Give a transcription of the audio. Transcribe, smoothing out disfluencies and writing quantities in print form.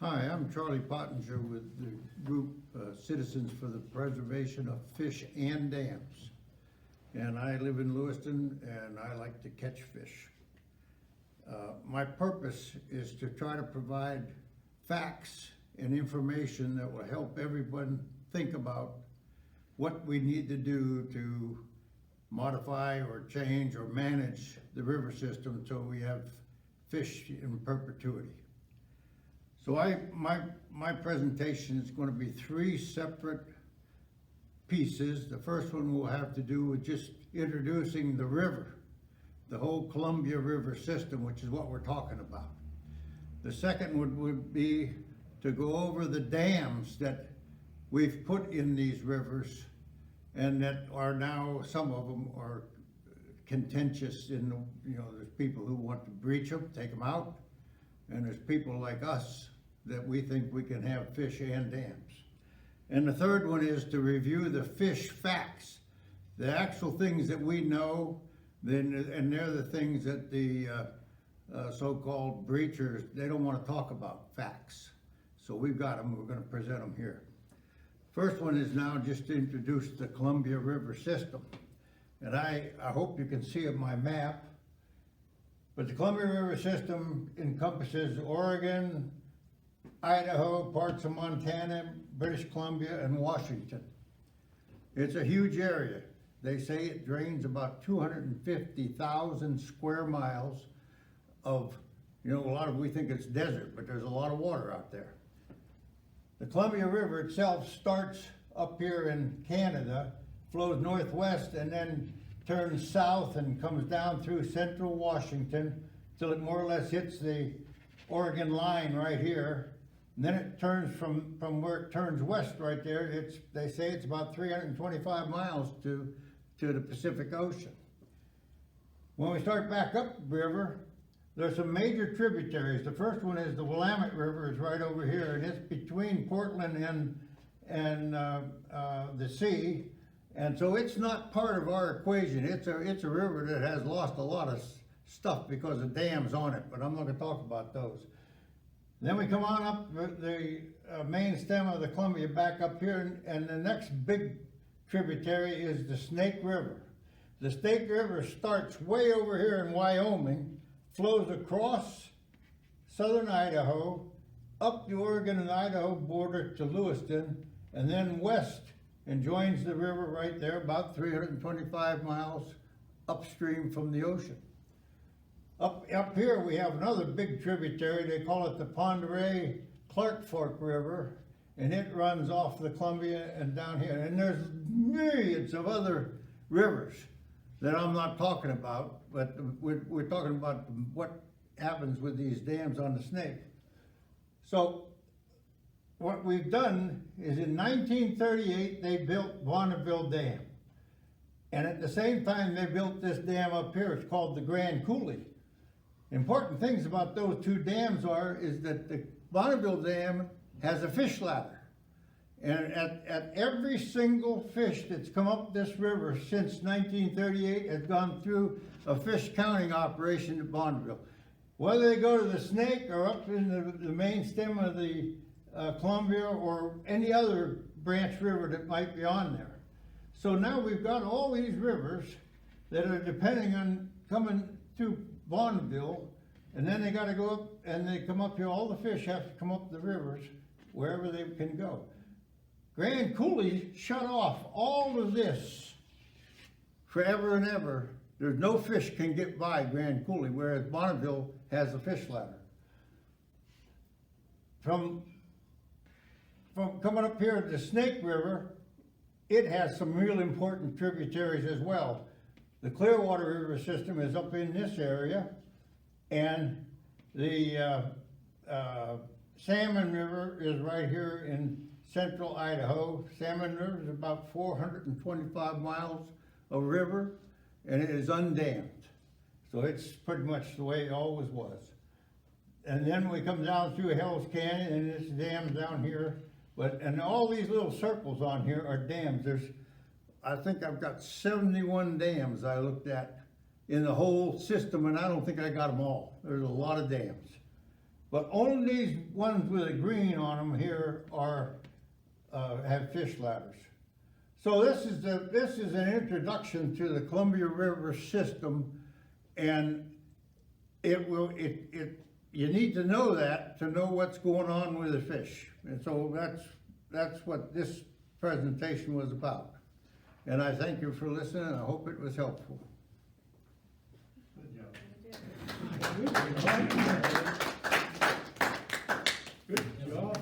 Hi, I'm Charlie Pottenger with the group Citizens for the Preservation of Fish and Dams. And I live in Lewiston and I like to catch fish. My purpose is to try to provide facts and information that will help everyone think about what we need to do to modify or change or manage the river system so we have fish in perpetuity. So my presentation is going to be three separate pieces. The first one will have to do with just introducing the river, the whole Columbia River system, which is what we're talking about. The second would be to go over the dams that we've put in these rivers and that are now, some of them are contentious in, there's people who want to breach them, take them out. And there's people like us that we think we can have fish and dams. And the third one is to review the fish facts, the actual things that we know, and they're the things that the so-called breachers, they don't want to talk about facts. So we've got them, we're going to present them here. First one is now just to introduce the Columbia River system. And I hope you can see on my map. But the Columbia River system encompasses Oregon, Idaho, parts of Montana, British Columbia, and Washington. It's a huge area. They say it drains about 250,000 square miles of, we think it's desert, but there's a lot of water out there. The Columbia River itself starts up here in Canada, flows northwest, and then turns south and comes down through central Washington till it more or less hits the Oregon line right here. And then it turns from where it turns west right there, they say it's about 325 miles to the Pacific Ocean. When we start back up the river, there's some major tributaries. The first one is the Willamette River, is right over here, and it's between Portland and the sea. And so it's not part of our equation. It's a river that has lost a lot of stuff because of dams on it, but I'm not going to talk about those. Then we come on up the main stem of the Columbia back up here, and the next big tributary is the Snake River. The Snake River starts way over here in Wyoming, flows across southern Idaho, up the Oregon and Idaho border to Lewiston, and then west and joins the river right there about 325 miles upstream from the ocean. Up here we have another big tributary. They call it the Pend-Oreille-Clark Fork River, and it runs off the Columbia and down here. And there's myriads of other rivers that I'm not talking about, but we're talking about what happens with these dams on the Snake. So what we've done is in 1938, they built Bonneville Dam. And at the same time, they built this dam up here. It's called the Grand Coulee. Important things about those two dams is that the Bonneville Dam has a fish ladder. And at every single fish that's come up this river since 1938 has gone through a fish counting operation at Bonneville. Whether they go to the Snake or up in the main stem of the Columbia or any other branch river that might be on there. So now we've got all these rivers that are depending on coming through Bonneville, and then they got to go up and they come up here. All the fish have to come up the rivers wherever they can go. Grand Coulee shut off all of this forever and ever. There's no fish can get by Grand Coulee, whereas Bonneville has a fish ladder. From coming up here at the Snake River, it has some real important tributaries as well. The Clearwater River system is up in this area, and the Salmon River is right here in central Idaho. Salmon River is about 425 miles of river, and it is undammed. So it's pretty much the way it always was. And then we come down through Hell's Canyon, and this dam down here. And all these little circles on here are dams. I think I've got 71 dams I looked at in the whole system, and I don't think I got them all. There's a lot of dams. But only these ones with a green on them here are, have fish ladders. So this is an introduction to the Columbia River system, and you need to know that to know what's going on with the fish. And so that's what this presentation was about. And I thank you for listening, and I hope it was helpful. Good job. Good job.